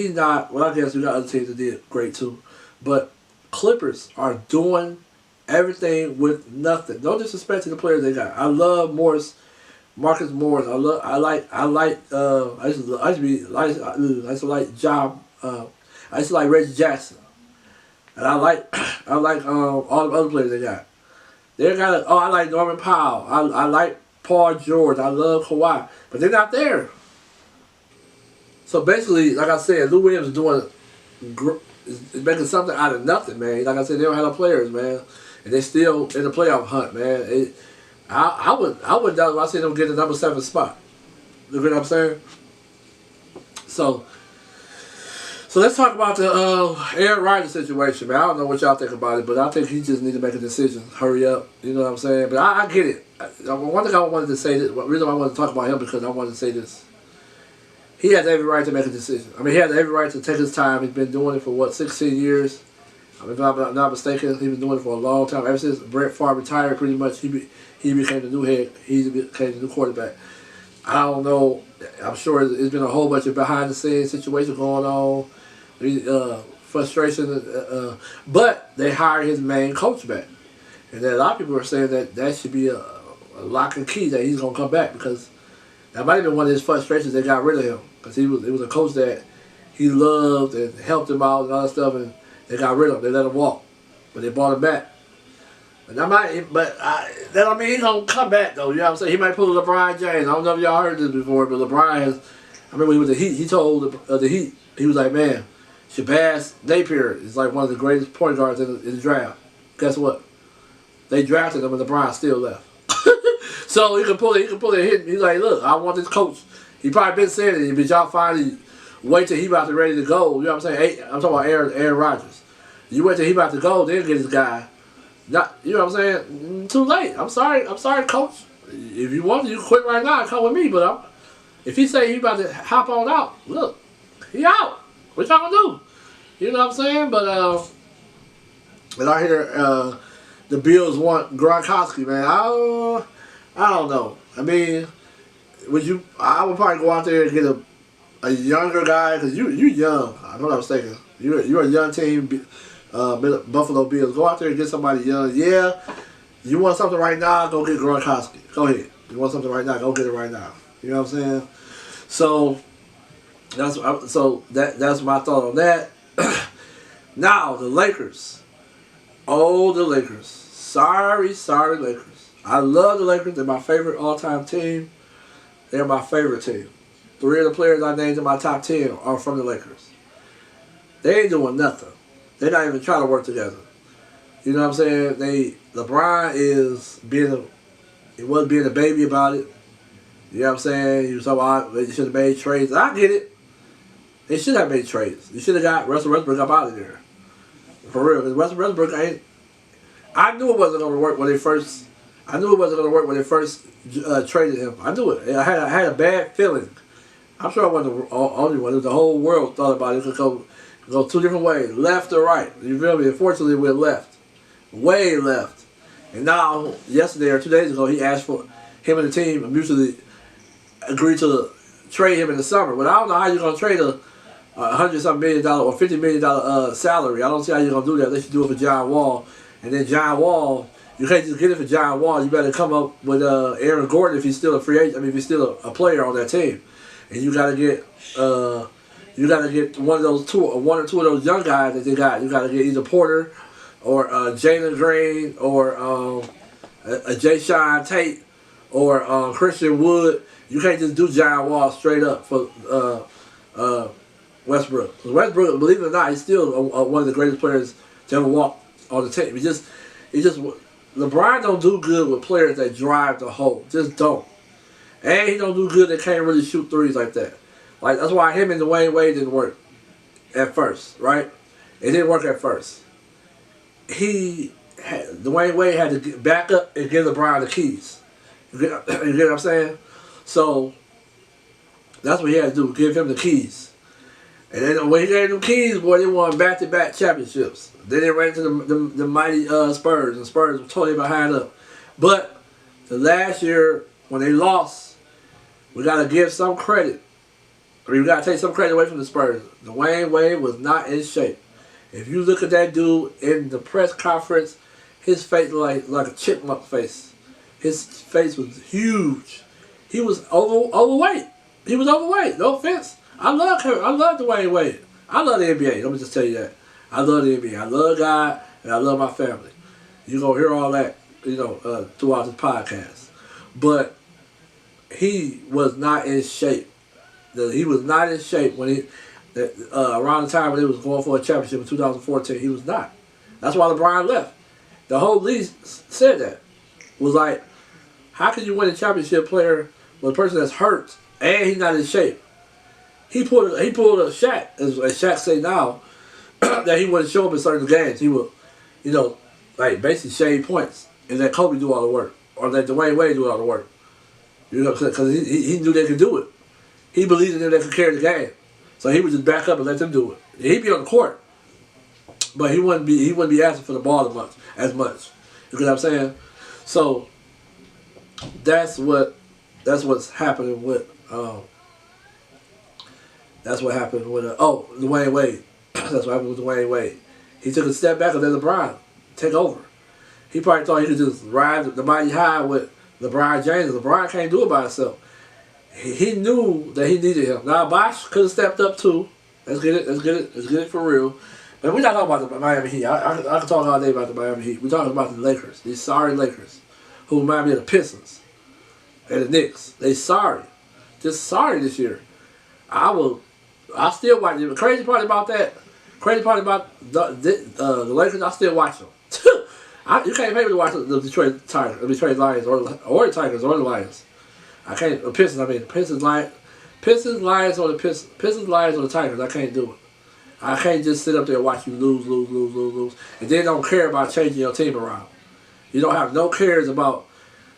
S1: not? Well, I guess we got other teams that did great too, but Clippers are doing everything with nothing. No disrespect to the players they got. I love Marcus Morris. I used to like Reggie Jackson, and I like all the other players they got. I like Norman Powell. I like Paul George. I love Kawhi. But they're not there. So basically, like I said, Lou Williams is making something out of nothing, man. Like I said, they don't have no players, man. And they're still in the playoff hunt, man. I would doubt if I see them get the number 7 spot. You know what I'm saying? So So let's talk about the Aaron Rodgers situation, man. I don't know what y'all think about it, but I think he just need to make a decision. Hurry up, you know what I'm saying? But I get it. One thing I wanted to say, the reason why I wanted to talk about him because I wanted to say this. He has every right to make a decision. I mean, he has every right to take his time. He's been doing it for, what, 16 years? I mean, if I'm not mistaken, he's been doing it for a long time. Ever since Brett Favre retired, pretty much, he became the new head. He became the new quarterback. I don't know. I'm sure there's been a whole bunch of behind-the-scenes situations going on, frustration. But they hired his main coach back. And then a lot of people are saying that should be a lock and key that he's going to come back because that might have been one of his frustrations. They got rid of him because it was a coach that he loved and helped him out and all that stuff, and they got rid of him. They let him walk, but they brought him back. And that don't mean he's gonna come back though. You know what I'm saying? He might pull a LeBron James. I don't know if y'all heard this before, but LeBron has. I remember when he was the Heat. He told the Heat, he was like, "Man, Shabazz Napier is like one of the greatest point guards in the draft." Guess what? They drafted him, and LeBron still left. So he can pull it. Hit. He's like, "Look, I want this coach." He probably been saying it, but y'all finally wait till he about to ready to go. You know what I'm saying? I'm talking about Aaron Rodgers. You wait till he about to go, then get this guy. Not, you know what I'm saying? Too late. I'm sorry, coach. If you want to, you quit right now and come with me. But if he say he about to hop on out, look, he out. What y'all gonna do? You know what I'm saying? But and I hear the Bills want Gronkowski, man. I don't know. I mean, I would probably go out there and get a younger guy because you young. I'm not mistaken. You're a young team. Buffalo Bills. Go out there and get somebody young. Yeah, you want something right now, go get Gronkowski. Go ahead. You want something right now, go get it right now. You know what I'm saying? So that's my thought on that. Now the Lakers. Oh, the Lakers. Sorry, Lakers. I love the Lakers. They're my favorite all-time team. They're my favorite team. 3 of the players I named in my top 10 are from the Lakers. They ain't doing nothing. They're not even trying to work together. You know what I'm saying? LeBron wasn't being a baby about it. You know what I'm saying? He was talking about they should have made trades. I get it. They should have made trades. You should have got Russell Westbrook up out of there. For real. Because Russell Westbrook I knew it wasn't going to work when they first traded him. I knew it. I had a bad feeling. I'm sure I wasn't the only one. The whole world thought about it. It could go 2 different ways, left or right. You feel me? Unfortunately, we're left. Way left. And now, yesterday or 2 days ago, he asked for him and the team mutually agreed to trade him in the summer. But I don't know how you're going to trade a $100-something million or $50 million salary. I don't see how you're going to do that. They should do it for John Wall. And then John Wall, you can't just get it for John Wall. You better come up with Aaron Gordon if he's still a free agent. I mean, if he's still a player on that team. And you got to get... you got to get one or two of those young guys that they got. You got to get either Porter or Jalen Green or a Jay-Sean Tate or Christian Wood. You can't just do John Wall straight up for Westbrook. Because Westbrook, believe it or not, he's still one of the greatest players to ever walk on the team. He just LeBron don't do good with players that drive the hole. Just don't. And he don't do good that can't really shoot threes like that. Like, that's why him and Dwayne Wade didn't work at first, right? It didn't work at first. Dwayne Wade had to get back up and give LeBron the keys. You get what I'm saying? So, that's what he had to do, give him the keys. And then when he gave them keys, boy, they won back-to-back championships. Then they ran into the mighty Spurs, and Spurs were totally behind up. But the last year, when they lost, we got to give some credit. I mean, we got to take some credit away from the Spurs. Dwayne Wade was not in shape. If you look at that dude in the press conference, his face like a chipmunk face. His face was huge. He was overweight. He was overweight. No offense. I love Dwayne Wade. I love the NBA. Let me just tell you that. I love the NBA. I love God, and I love my family. You're going to hear all that, throughout this podcast. But he was not in shape. He was not in shape when around the time when they was going for a championship in 2014. He was not. That's why LeBron left. The whole league said that. Was like, how can you win a championship player with a person that's hurt and he's not in shape? he pulled a Shaq, as Shaq say now, that he wouldn't show up in certain games. He would, you know, like basically shade points and let Kobe do all the work, or let Dwayne Wade do all the work. You know, because he knew they could do it. He believed in them they could carry the game, so he would just back up and let them do it. He'd be on the court, but he wouldn't be asking for the ball as much. You know what I'm saying? So that's what's happening with Dwayne Wade. That's what happened with Dwayne Wade. He took a step back and let LeBron take over. He probably thought he could just ride the mighty high with LeBron James. LeBron can't do it by himself. He knew that he needed him. Now Bosh could have stepped up too. Let's get it for real. But we're not talking about the Miami Heat. I can talk all day about the Miami Heat. We're talking about the Lakers. These sorry Lakers, who remind me of the Pistons and the Knicks. They sorry, just sorry this year. I still watch it. The crazy part about the Lakers, I still watch them. You can't pay me to watch the Detroit Lions or the Tigers or the Lions. I can't. The Pistons. I mean, Pistons, Lions, or the Tigers. I can't do it. I can't just sit up there and watch you lose, and then don't care about changing your team around. You don't have no cares about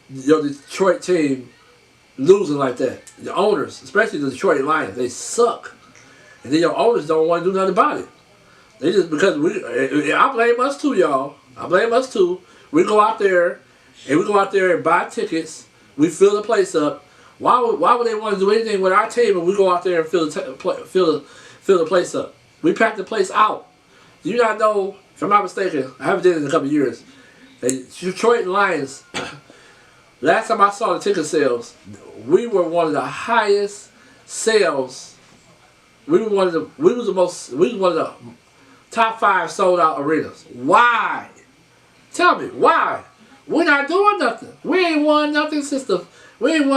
S1: your Detroit team losing like that. The owners, especially the Detroit Lions, they suck, and then your owners don't want to do nothing about it. They just because I blame us too, y'all. I blame us too. We go out there and buy tickets. We fill the place up. Why would they want to do anything with our team if we go out there and fill the place up? We pack the place out. Do you not know, if I'm not mistaken, I haven't done it in a couple of years, the Detroit Lions, last time I saw the ticket sales, we were one of the highest sales. We were one of the top 5 sold out arenas. Why? Tell me, why? We're not doing nothing. We ain't won nothing since the I think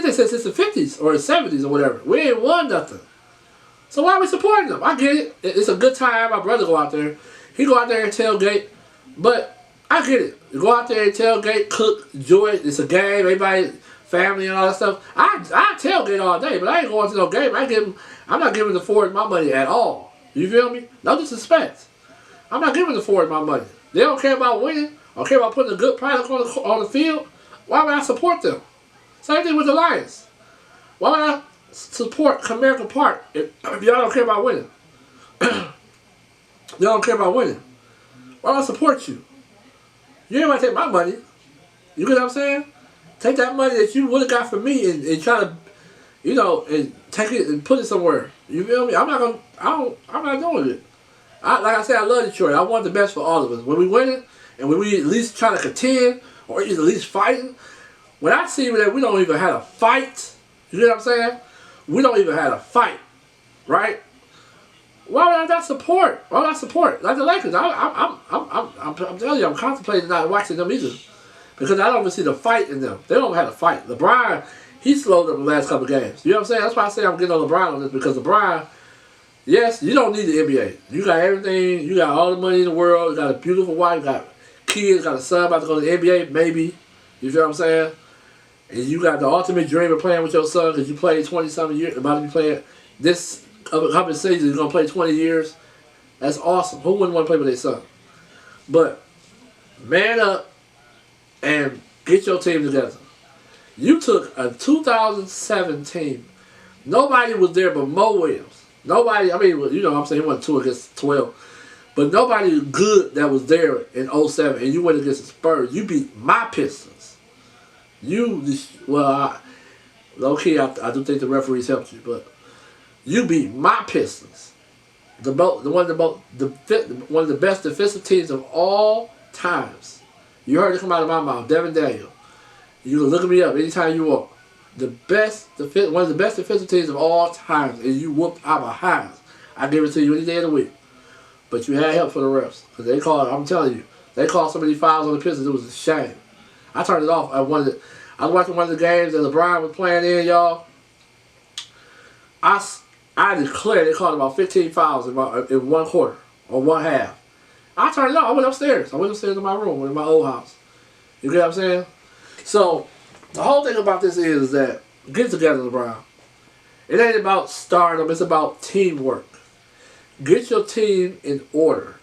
S1: they said since the 50s or the 70s or whatever. We ain't won nothing. So why are we supporting them? I get it. It's a good time. My brother go out there. He go out there and tailgate. But I get it. You go out there and tailgate, cook, enjoy it. It's a game. Everybody, family and all that stuff. I tailgate all day, but I ain't going to no game. I'm not giving the Ford my money at all. You feel me? No disrespect. I'm not giving the Ford my money. They don't care about winning. Or care about putting a good product on the field. Why would I support them? Same thing with the Lions. Why would I support Comerica Park if y'all don't care about winning? Y'all don't care about winning. Why would I support you? You ain't want to take my money. You get what I'm saying? Take that money that you would have got from me and try to, and take it and put it somewhere. You feel me? I'm not doing it. Like I said, I love Detroit. I want the best for all of us. When we win it, and when we at least try to contend, or at least fighting, when I see that we don't even have a fight, you know what I'm saying? We don't even have a fight, right? Why would I not support? Why would I support? Like the Lakers, I'm telling you, I'm contemplating not watching them either, because I don't even see the fight in them. They don't have a fight. LeBron, he slowed up the last couple of games. You know what I'm saying? That's why I say I'm getting on LeBron on this, because LeBron, yes, you don't need the NBA. You got everything. You got all the money in the world. You got a beautiful wife. You got kids. Got a son about to go to the NBA, maybe. You feel what I'm saying? And you got the ultimate dream of playing with your son because you played 20-something years, about to be playing this couple of seasons. You're going to play 20 years. That's awesome. Who wouldn't want to play with their son? But man up and get your team together. You took a 2007 team. Nobody was there but Mo Williams. Nobody, I mean, I'm saying he went 2 against 12. But nobody good that was there in 07, and you went against the Spurs. You beat my Pistons. Low-key, I do think the referees helped you, but you beat my Pistons. One of the best defensive teams of all times. You heard it come out of my mouth, Devin Daniel. You can look me up anytime you want. One of the best defensive teams of all times, and you whooped our behinds. I give it to you any day of the week. But you had help for the refs. Because I'm telling you, they called so many fouls on the Pistons, it was a shame. I turned it off. I was watching one of the games that LeBron was playing in, y'all. I declare they called about 15 fouls in one quarter or one half. I turned it off. I went upstairs. In my room in my old house. You get what I'm saying? So the whole thing about this is that get together, LeBron. It ain't about stardom. It's about teamwork. Get your team in order.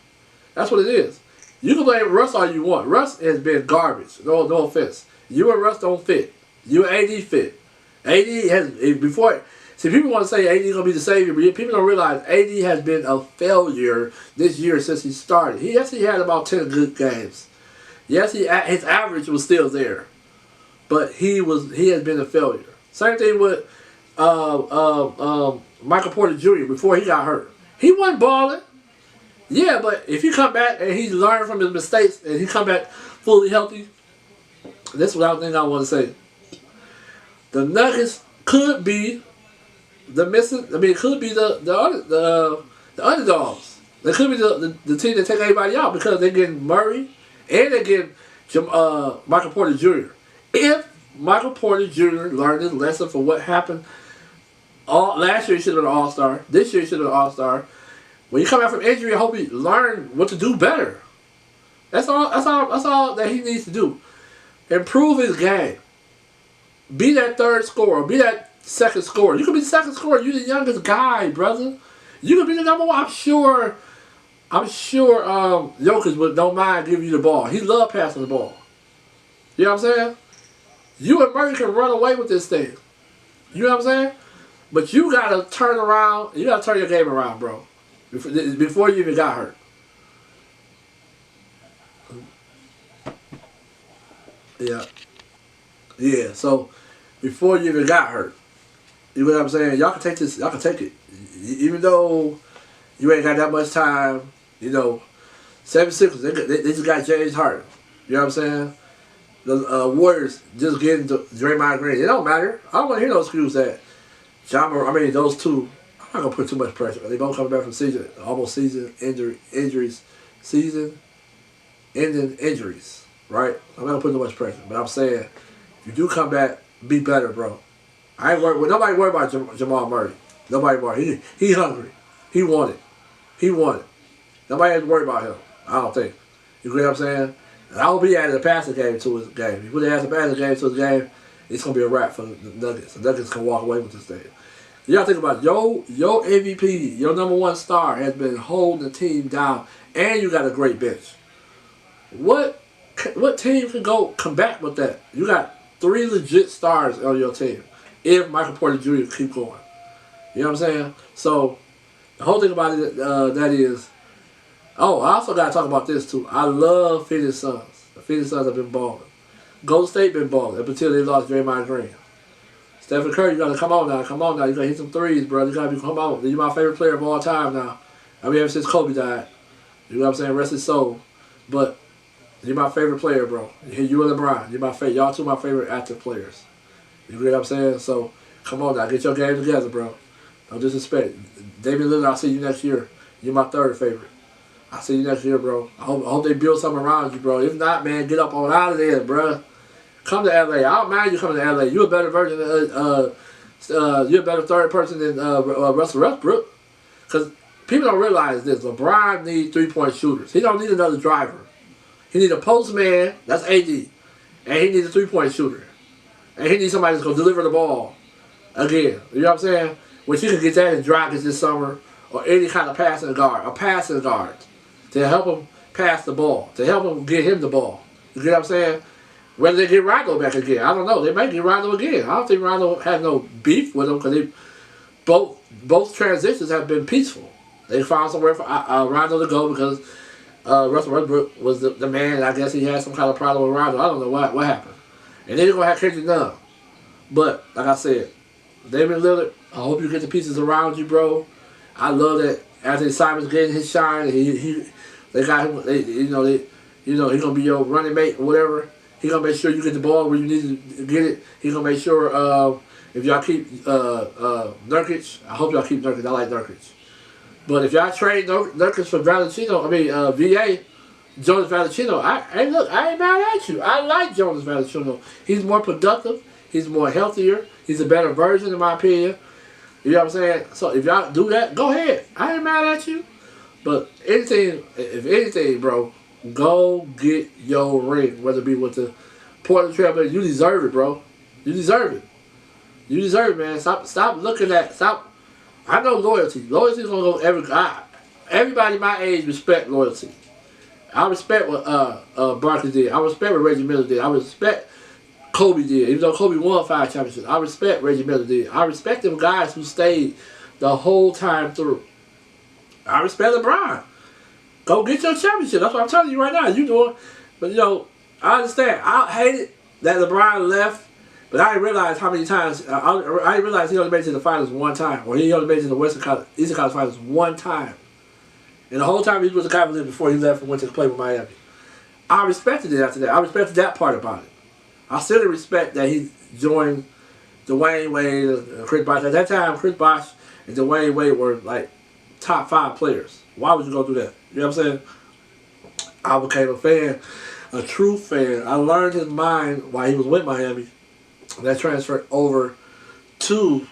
S1: That's what it is. You can blame Russ all you want. Russ has been garbage. No offense. You and Russ don't fit. You and AD fit. AD has before. See, people want to say AD is gonna be the savior, but people don't realize AD has been a failure this year since he started. Yes, he had about 10 good games. Yes, his average was still there, but he has been a failure. Same thing with Michael Porter Jr. before he got hurt. He wasn't balling. Yeah, but if you come back and he's learned from his mistakes and he come back fully healthy, this is what I think I want to say. The Nuggets could be the missing. I mean, it could be the underdogs. They could be the team that take everybody out because they're getting Murray and they're getting Michael Porter Jr. If Michael Porter Jr. learned his lesson for what happened last year, he should have been an All-Star. This year, he should have been an All-Star. When you come out from injury, I hope he learn what to do better. That's all. That's all that he needs to do. Improve his game. Be that third scorer. Be that second scorer. You can be the second scorer. You're the youngest guy, brother. You can be the number one. I'm sure. Jokic don't mind giving you the ball. He loves passing the ball. You know what I'm saying? You and Murray can run away with this thing. You know what I'm saying? But you gotta turn around. You gotta turn your game around, bro. Before you even got hurt. Yeah. Yeah, so before you even got hurt. You know what I'm saying? Y'all can take this, y'all can take it. Even though you ain't got that much time, 76ers, they just got James Harden. You know what I'm saying? The Warriors just getting to Draymond Green. It don't matter. I don't want to hear those excuses that those two. I'm not gonna put too much pressure. They both coming back from season injuries, season-ending injuries. Right? I'm not gonna put too much pressure, but I'm saying if you do come back, be better, bro. I ain't worried. Well, nobody worried about Jamal Murray. Nobody worried. He hungry. He wanted. Nobody has to worry about him. I don't think. You get what I'm saying? And I will be adding a passing game to his game. If he adds a passing game to his game, it's gonna be a wrap for the Nuggets. The Nuggets can walk away with this thing. You gotta think about it. Your MVP, your number one star, has been holding the team down, and you got a great bench. What team can go combat with that? You got 3 legit stars on your team. If Michael Porter Jr. keep going, you know what I'm saying. So the whole thing about it, that is. Oh, I also gotta talk about this too. I love Phoenix Suns. The Phoenix Suns have been balling. Golden State been balling up until they lost Draymond Green. Stephen Curry, you gotta come on now. You gotta hit some threes, bro. You gotta come on. You're my favorite player of all time now. I mean, ever since Kobe died. You know what I'm saying? Rest his soul. But you're my favorite player, bro. You and LeBron. You're my favorite. Y'all two my favorite active players. You know what I'm saying? So come on now, get your game together, bro. No disrespect. Damian Lillard, I'll see you next year. You're my third favorite. I'll see you next year, bro. I hope they build something around you, bro. If not, man, get up on out of there, bro. Come to LA. I don't mind you coming to LA. You're a better version you're a better third person than Russell Westbrook. Because people don't realize this. LeBron needs 3-point shooters. He don't need another driver. He needs a postman. That's AD. And he needs a 3-point shooter. And he needs somebody that's going to deliver the ball again. You know what I'm saying? Which he can get that in Dragons this summer or any kind of passing guard to help him pass the ball, to help him get him the ball. You get what I'm saying? Whether they get Rondo back again, I don't know. They might get Rondo again. I don't think Rondo had no beef with him because both transitions have been peaceful. They found somewhere for Rondo to go because Russell Westbrook was the man, and I guess he had some kind of problem with Rondo. I don't know what happened. And then they're going to have Kendrick Nunn. But, like I said, Damian Lillard, I hope you get the pieces around you, bro. I love that Anthony Simon's getting his shine. They got him. He's gonna be your running mate or whatever. He's gonna make sure you get the ball where you need to get it. He's gonna make sure if y'all keep Nurkic, I hope y'all keep Nurkic. I like Nurkic. But if y'all trade Nurkic for VA, Jonas Valanciunas, I ain't mad at you. I like Jonas Valanciunas. He's more productive. He's more healthier. He's a better version, in my opinion. You know what I'm saying? So if y'all do that, go ahead. I ain't mad at you. But if anything, bro, go get your ring. Whether it be with the Portland Trail Blazers, you deserve it, bro. You deserve it. You deserve it, man. Stop looking at, stop. I know loyalty. Loyalty's gonna go everybody my age respect loyalty. I respect what Barkley did. I respect what Reggie Miller did. I respect Kobe did. Even though Kobe won 5 championships, I respect Reggie Miller did. I respect them guys who stayed the whole time through. I respect LeBron. Go get your championship. That's what I'm telling you right now. You doing, but you know, I understand. I hated that LeBron left, but I didn't realize how many times. I didn't realize he only made it to the finals one time, or he only made it to the Eastern Conference Finals one time. And the whole time he was with the Cavaliers before he left and went to play with Miami. I respected it after that. I respected that part about it. I still respect that he joined Dwayne Wade and Chris Bosh. At that time, Chris Bosh and Dwayne Wade were like top 5 players. Why would you go do that? You know what I'm saying? I became a fan, a true fan. I learned his mind while he was with Miami. That transferred over to,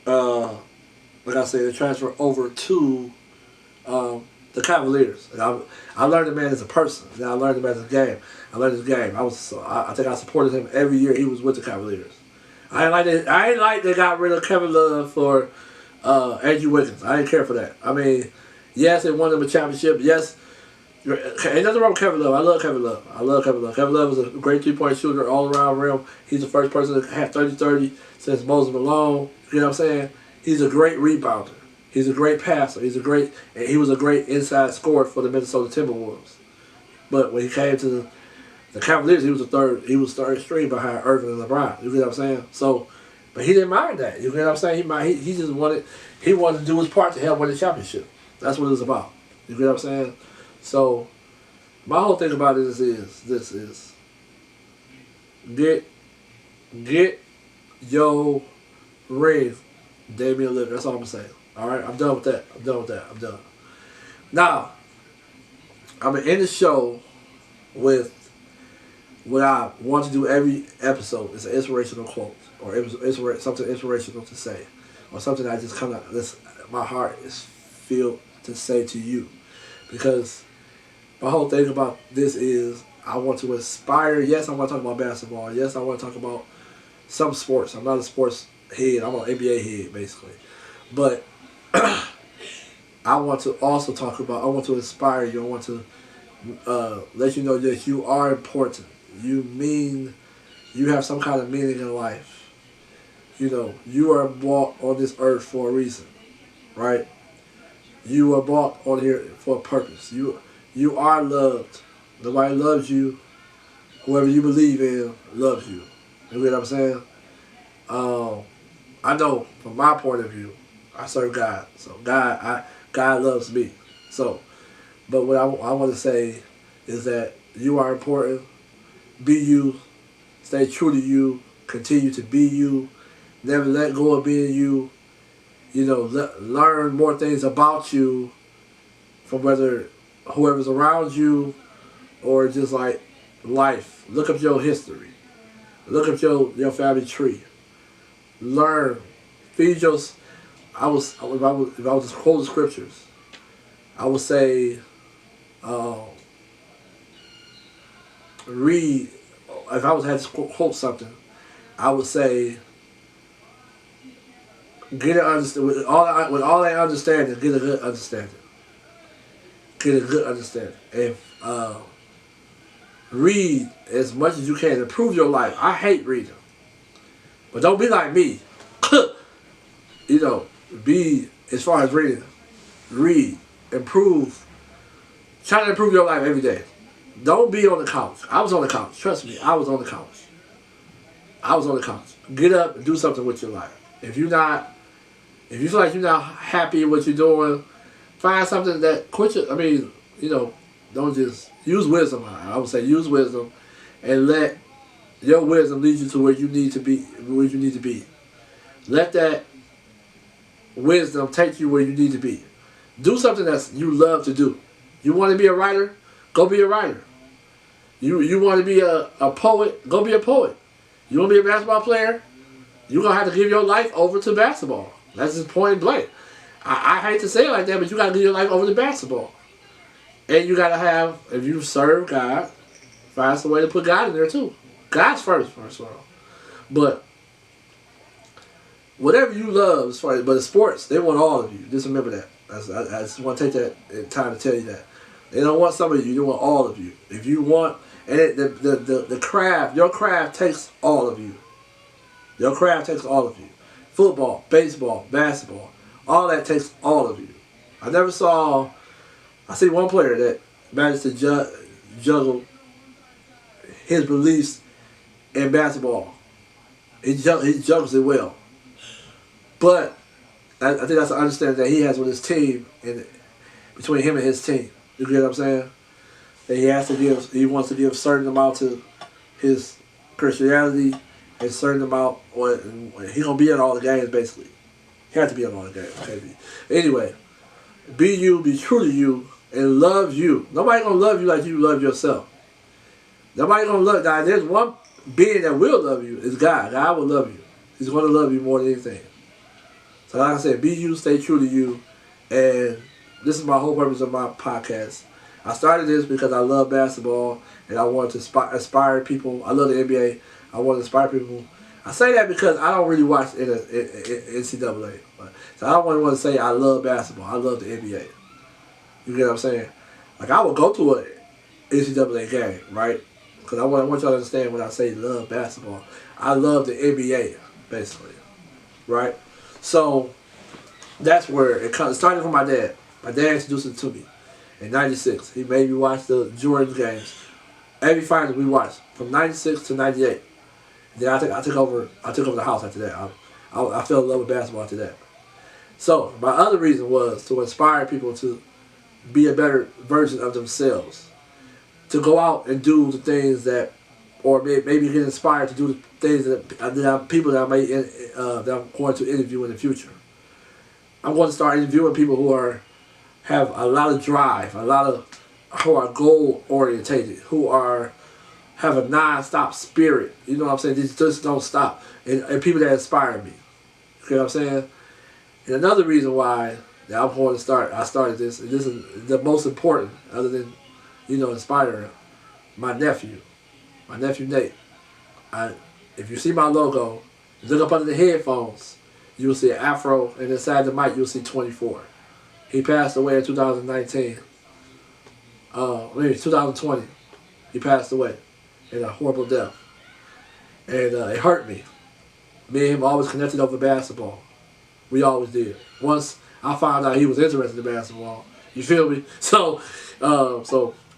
S1: like I said, it transferred over to the Cavaliers. And I learned the man as a person. And I learned him as a game. I learned his game. I think I supported him every year he was with the Cavaliers. I ain't like they got rid of Kevin Love for Andrew Wiggins. I didn't care for that. I mean, yes, they won them a championship. Yes, ain't nothing wrong with Kevin Love. I love Kevin Love. Kevin Love is a great 3-point shooter all around rim. He's the first person to have 30-30 since Moses Malone. You know what I'm saying? He's a great rebounder. He's a great passer. He was a great inside scorer for the Minnesota Timberwolves. But when he came to the Cavaliers, he was third string behind Irving and LeBron. You get what I'm saying? So, but he didn't mind that. You get what I'm saying? He just wanted to do his part to help win the championship. That's what it was about. You get what I'm saying? So, my whole thing about this is get your ring, Damian Lillard. That's all I'm saying. All right, I'm done with that. I'm done. Now, I'm gonna end the show with what I want to do every episode. It's an inspirational quote or something inspirational to say, or something I just come out. My heart is filled to say to you, because my whole thing about this is I want to inspire. Yes, I want to talk about basketball. Yes, I want to talk about some sports. I'm not a sports head. I'm an NBA head basically, but I want to also talk about. I want to inspire you. I want to let you know that you are important. You have some kind of meaning in life. You know, you are brought on this earth for a reason, right? You are brought on here for a purpose. You are loved. Nobody loves you. Whoever you believe in loves you. You get what I'm saying? I know from my point of view, I serve God. So God loves me. So, but what I want to say is that you are important. Be you. Stay true to you. Continue to be you. Never let go of being you. You know, learn more things about you from whoever's around you or just like life. Look up your history. Look up your family tree. Learn. Feed your. If I was just quoting scriptures, I would say, read. If I had to quote something, I would say, get an understanding. With all that understanding, get a good understanding. Get a good understanding. And read as much as you can. Improve your life. I hate reading, but don't be like me. You know, be as far as reading. Read, improve. Try to improve your life every day. Don't be on the couch. I was on the couch. Trust me, I was on the couch. Get up and do something with your life. If you feel like you're not happy with what you're doing, find something that don't just use wisdom. I would say use wisdom and let your wisdom lead you to where you need to be. Let that wisdom take you where you need to be. Do something that you love to do. You want to be a writer? Go be a writer. You want to be a poet? Go be a poet. You want to be a basketball player? You're going to have to give your life over to basketball. That's just point blank. I hate to say it like that, but you got to give your life over to basketball. And you got to have, if you serve God, find some way to put God in there too. God's first of all. But whatever you love as far as, but in sports, they want all of you. Just remember that. I just want to take that time to tell you that. They don't want some of you, they want all of you. If you want, and the craft, your craft takes all of you. Your craft takes all of you. Football, baseball, basketball, all that takes all of you. I see one player that managed to juggle his beliefs in basketball. He juggles it well. But I think that's an understanding that he has with his team and between him and his team. You get what I'm saying? That he wants to give a certain amount to his Christianity and certain amount, he gonna be in all the games basically. He has to be in all the games, maybe. Anyway, be you, be true to you, and love you. Nobody gonna love you like you love yourself. Nobody gonna love. Now, there's one being that will love you. Is God. God will love you. He's gonna love you more than anything. So like I said, be you, stay true to you, and this is my whole purpose of my podcast. I started this because I love basketball and I wanted to inspire people. I love the NBA. I want to inspire people. I say that because I don't really watch NCAA. So I don't want to say I love basketball. I love the NBA. You get what I'm saying? Like, I would go to an NCAA game, right? Because I want y'all to understand when I say love basketball. I love the NBA, basically. Right? So that's where it started from my dad. My dad introduced it to me in '96. He made me watch the Jordan games. Every final we watched from '96 to '98. Then I took over the house after that. I fell in love with basketball after that. So my other reason was to inspire people to be a better version of themselves, to go out and do the things that, or maybe get inspired to do the things that people that I'm going to interview in the future. I'm going to start interviewing people who have a lot of drive, who are goal orientated, who have a non-stop spirit. You know what I'm saying? They just don't stop. And people that inspire me. You know what I'm saying? And another reason why that I'm going to I started this, and this is the most important, other than, inspiring, my nephew Nate. If you see my logo, look up under the headphones, you'll see an afro, and inside the mic you'll see 24. He passed away in 2019. 2020. He passed away in a horrible death. And it hurt me. Me and him always connected over basketball. We always did. Once I found out he was interested in basketball, you feel me? So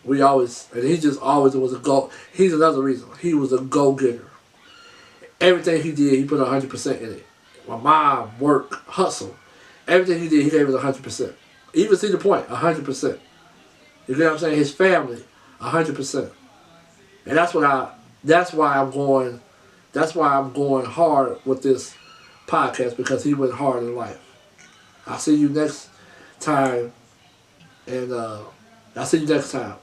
S1: we always, and he just always was a goal. He's another reason. He was a go-getter. Everything he did, he put 100% in it. My mom, work, hustle. Everything he did, he gave it 100%. Even see the point, 100%. You get what I'm saying? His family, 100%. And that's why I'm going hard with this podcast, because he went hard in life. I'll see you next time, and I'll see you next time.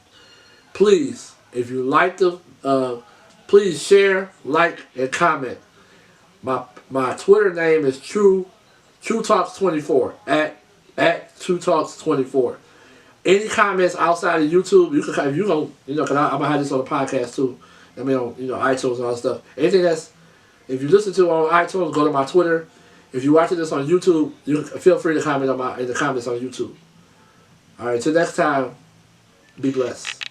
S1: Please, if you like please share, like, and comment. My Twitter name is True Talks 24 at True Talks 24. Any comments outside of YouTube, you can, if you don't, because I'm gonna have this on the podcast too. I mean, on iTunes and all that stuff. Anything if you listen to on iTunes, go to my Twitter. If you're watching this on YouTube, you feel free to comment in the comments on YouTube. All right, till next time, be blessed.